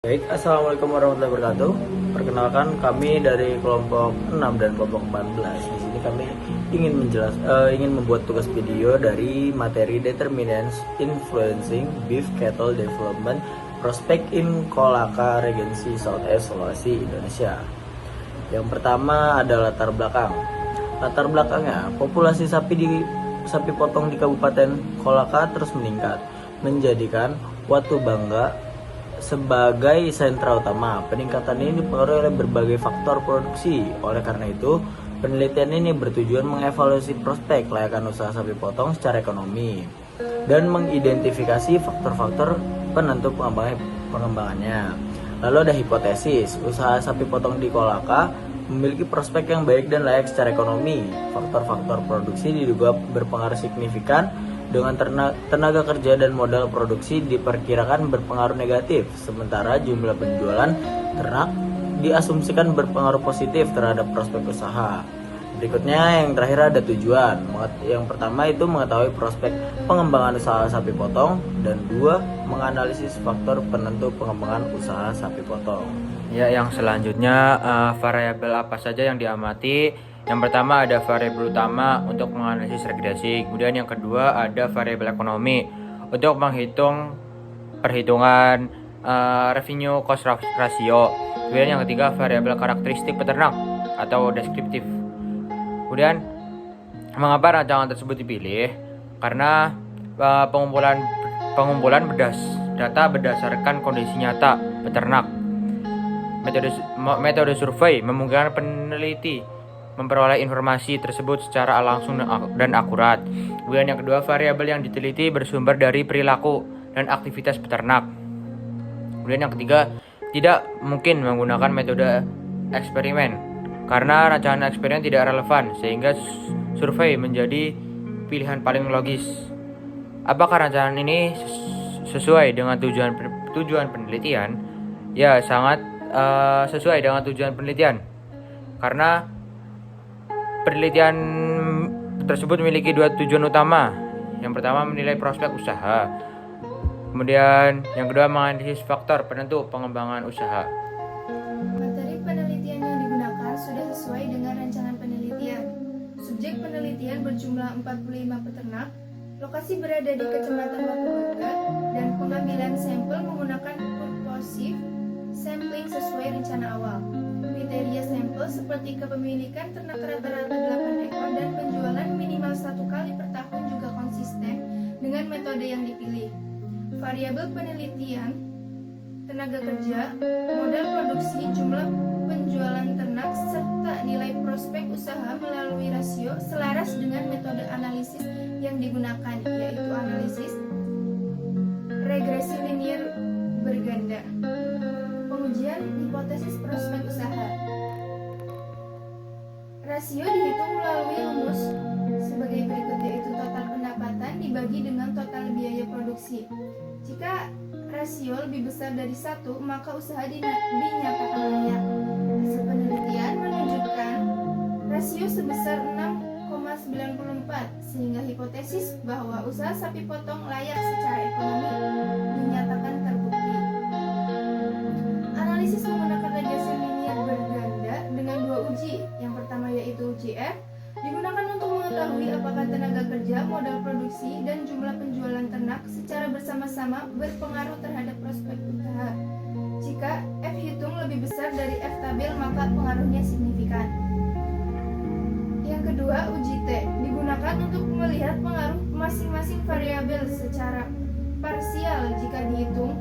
Baik, Assalamualaikum warahmatullahi wabarakatuh. Perkenalkan, kami dari kelompok 6 dan kelompok 14. Di sini kami ingin membuat tugas video dari materi Determinants Influencing Beef Cattle Development Prospect in Kolaka Regency Southeast Sulawesi, Indonesia. Yang pertama ada latar belakang. Latar belakangnya, populasi sapi potong di Kabupaten Kolaka terus meningkat, menjadikan Watu Bangga sebagai sentra utama. Peningkatan ini dipengaruhi oleh berbagai faktor produksi. Oleh karena itu, penelitian ini bertujuan mengevaluasi prospek kelayakan usaha sapi potong secara ekonomi dan mengidentifikasi faktor-faktor penentu pengembangannya. Lalu ada hipotesis, usaha sapi potong di Kolaka memiliki prospek yang baik dan layak secara ekonomi. Faktor-faktor produksi diduga berpengaruh signifikan, dengan tenaga kerja dan modal produksi diperkirakan berpengaruh negatif, sementara jumlah penjualan ternak diasumsikan berpengaruh positif terhadap prospek usaha. Berikutnya yang terakhir ada tujuan. Yang pertama itu mengetahui prospek pengembangan usaha sapi potong, dan dua, menganalisis faktor penentu pengembangan usaha sapi potong. Ya, yang selanjutnya variabel apa saja yang diamati? Yang pertama ada variabel utama untuk menganalisis regresi. Kemudian yang kedua ada variabel ekonomi untuk menghitung perhitungan revenue cost ratio. Kemudian yang ketiga variabel karakteristik peternak atau deskriptif. Kemudian mengapa rancangan tersebut dipilih? Karena pengumpulan data berdasarkan kondisi nyata peternak. Metode survei memungkinkan peneliti memperoleh informasi tersebut secara langsung dan akurat. Kemudian yang kedua, variabel yang diteliti bersumber dari perilaku dan aktivitas peternak. Kemudian yang ketiga, tidak mungkin menggunakan metode eksperimen karena rancangan eksperimen tidak relevan, sehingga survei menjadi pilihan paling logis. Apakah rancangan ini sesuai dengan tujuan penelitian? Ya, sangat sesuai dengan tujuan penelitian, karena penelitian tersebut memiliki dua tujuan utama. Yang pertama, menilai prospek usaha. Kemudian yang kedua, menganalisis faktor penentu pengembangan usaha. Materi penelitian yang digunakan sudah sesuai dengan rancangan penelitian. Subjek penelitian berjumlah 45 peternak, lokasi berada di Kecamatan Watu Bangga, dan pengambilan sampel menggunakan purposive sampling sesuai rencana awal. Kriteria sampel seperti kepemilikan ternak rata-rata 8 ekor dan penjualan minimal 1 kali per tahun juga konsisten dengan metode yang dipilih. Variabel penelitian, tenaga kerja, modal produksi, jumlah penjualan ternak, serta nilai prospek usaha melalui rasio selaras dengan metode analisis yang digunakan, yaitu analisis regresi linier berganda. Pengujian hipotesis prospek usaha. Rasio dihitung melalui rumus sebagai berikut, yaitu total pendapatan dibagi dengan total biaya produksi. Jika rasio lebih besar dari 1, maka usaha dinyatakan layak. Hasil penelitian menunjukkan rasio sebesar 6,94, sehingga hipotesis bahwa usaha sapi potong layak secara ekonomi dinyatakan terbukti. Analisis menggunakan regresi linier berganda dengan 2 uji. Yang pertama yaitu uji F, digunakan untuk mengetahui apakah tenaga kerja, modal produksi, dan jumlah penjualan ternak secara bersama-sama berpengaruh terhadap prospek usaha. Jika F hitung lebih besar dari F tabel, maka pengaruhnya signifikan. Yang kedua, uji T, digunakan untuk melihat pengaruh masing-masing variabel secara parsial jika dihitung.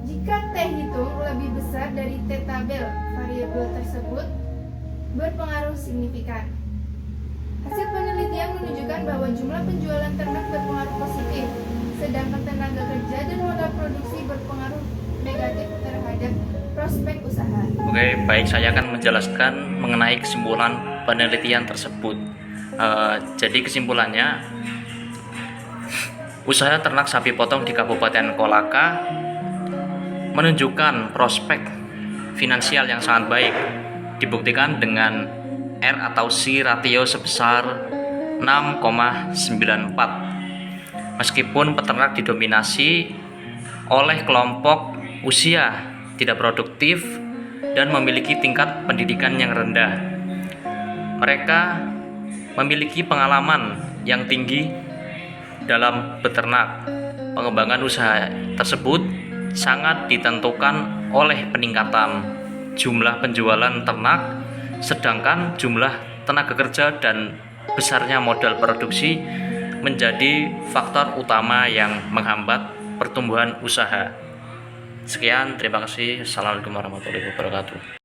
Jika T hitung lebih besar dari T tabel, variabel tersebut berpengaruh signifikan. Hasil penelitian menunjukkan bahwa jumlah penjualan ternak berpengaruh positif, sedangkan tenaga kerja dan modal produksi berpengaruh negatif terhadap prospek usaha. Oke, baik, saya akan menjelaskan mengenai kesimpulan penelitian tersebut. Jadi kesimpulannya, usaha ternak sapi potong di Kabupaten Kolaka menunjukkan prospek finansial yang sangat baik, dibuktikan dengan R atau C ratio sebesar 6,94. Meskipun peternak didominasi oleh kelompok usia tidak produktif, dan memiliki tingkat pendidikan yang rendah. Mereka memiliki pengalaman yang tinggi dalam beternak. Pengembangan usaha tersebut sangat ditentukan oleh peningkatan jumlah penjualan ternak, sedangkan jumlah tenaga kerja dan besarnya modal produksi menjadi faktor utama yang menghambat pertumbuhan usaha. Sekian, terima kasih. Assalamualaikum warahmatullahi wabarakatuh.